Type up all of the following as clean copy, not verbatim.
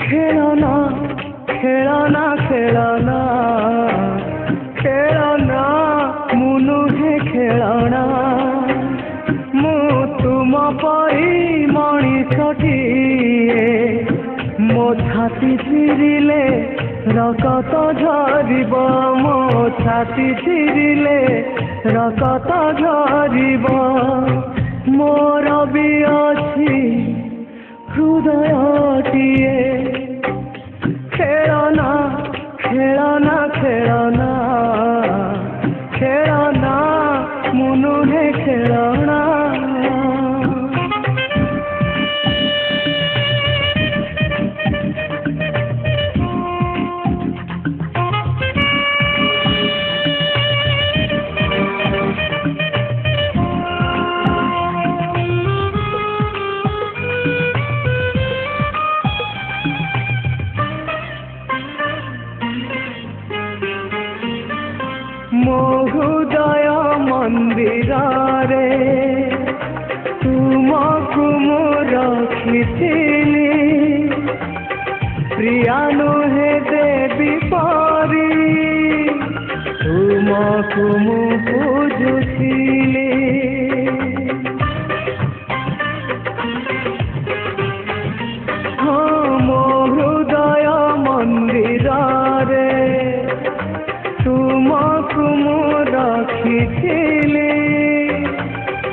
ଖେଳନା ଖେଳନା ଖେଳନା ଖେଳନା ମୁଁ ନୁହେଁ ଖେଳଣା ମୁଁ ତୁମ ପରି ମଣିଷଟିଏ ମୋ ଛାତି ଚିରିଲେ ରକତ ଝରିବ ମୋ ଛାତି ଚିରିଲେ ରକତ ଝରିବ ମୋର ବି ଅଛି ହୃଦୟଟିଏ ଖେଳନା ଖେଳନା ଖେଳନା ଖେଳନା ମୁଁ ନୁହେଁ ଖେଳଣା ମୋ ହୃଦୟ ମନ୍ଦିରରେ ତୁମକୁ ମୁଁ ରଖିଥିଲି ପ୍ରିୟା ନୁହେଁ ଦେବୀ ପରି ତୁମକୁ ମୁଁ ପୂଜୁଥିଲି ହଁ ମୋ ହୃଦୟ ମନ୍ଦିରରେ ତୁମକୁ ମୁଁ ରଖିଥିଲି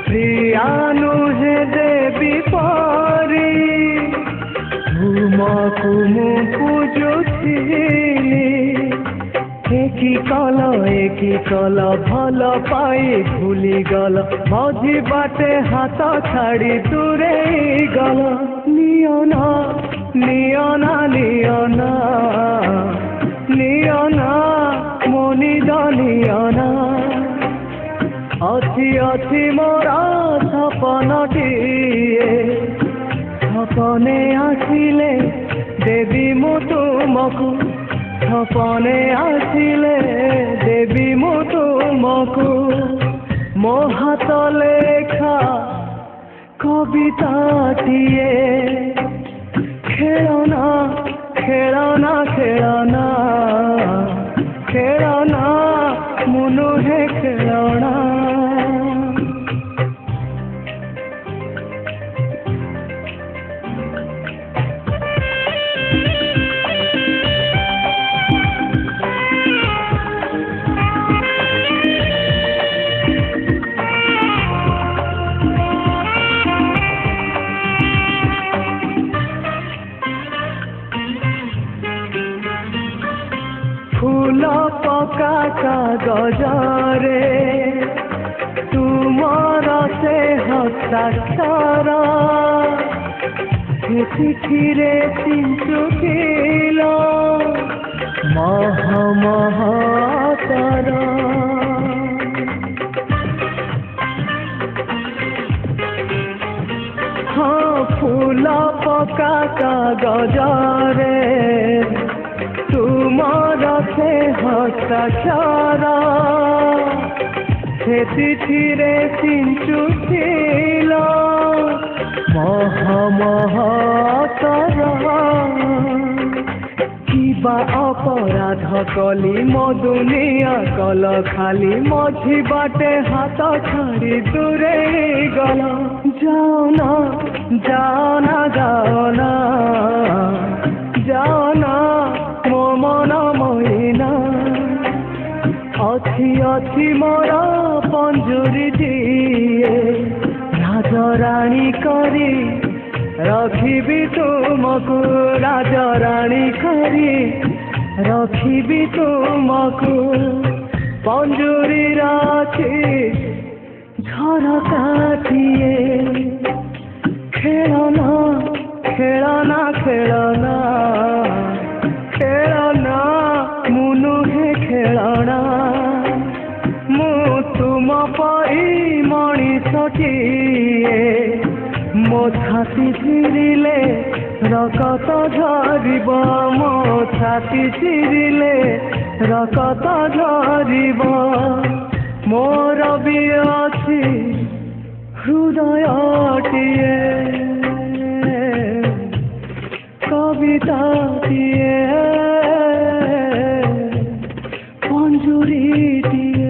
ପ୍ରିୟା ନୁହେଁ ଦେବୀ ପରି ତୁମକୁ ମୁଁ ପୂଜୁଥିଲି ଏକି କଲ ଭଲ ପାଇ ଭୁଲିଗଲ ମଝି ବାଟେ ହାତ ଛାଡ଼ି ଦୂରେଇ ଗଲ ନିଅନା ନିଅନା ନିଅନା ନିଅନା ମୋ ନିଜ ନିଅନା ଅଛି ଅଛି ମୋର ସପନଟିଏ ସପନେ ଆସିଲେ ଦେବି ମୁଁ ତୁମକୁ ସପନେ ଆସିଲେ ଦେବି ମୁଁ ତୁମକୁ ମୋ ହାତ ଲେଖା କବିତାଟିଏ ଖେଳନା ଖେଳନା ଖେଳନା ଖେଳନା ମୁଁ ନୁହେଁ ଖେଳଣା ଫୁଲ ପକା କାଗଜରେ ତୁମର ସେ ହସ୍ତାକ୍ଷର ସେ ଚିଠିରେ ଚିଞ୍ଚୁଥିଲ ମହ ମହତର ହଁ ଫୁଲ ପକା କାଗଜରେ ତୁମର ସେ ହସ୍ତାକ୍ଷର ସେ ଚିଠିରେ ଚିଞ୍ଚୁଥିଲ ମହ ମହତର କିବା ଅପରାଧ କଲି ମୋ ଦୁନିଆ କଲ ଖାଲି ମଝି ବାଟେ ହାତ ଛାଡ଼ି ଦୂରେଇ ଗଲ ଯାଅନା ଯାଅନା ଯାଅନା ଯାଅନା ମୋ ମନ ମଇନା ଅଛି ଅଛି ମୋର ପଞ୍ଜୁରୀଟିଏ ରାଜରାଣୀ କରି ରଖିବି ତୁମକୁ ରାଜରାଣୀ କରି ରଖିବି ତୁମକୁ ପଞ୍ଜୁରୀର ଅଛି ଝରକାଟିଏ ଖେଳନା ଖେଳନା ଖେଳନା ଖେଳନା ମୁଁ ନୁହେଁ ଖେଳଣା ମୁଁ ତୁମ ପରି ମଣିଷଟିଏ ମୋ ଛାତି ଚିରିଲେ ରକତ ଝରିବ ମୋ ଛାତି ଚିରିଲେ ରକତ ଝରିବ ମୋର ବି ଅଛି ହୃଦୟଟିଏ কবিতাটিয়ে মঞ্জুরিটিয়ে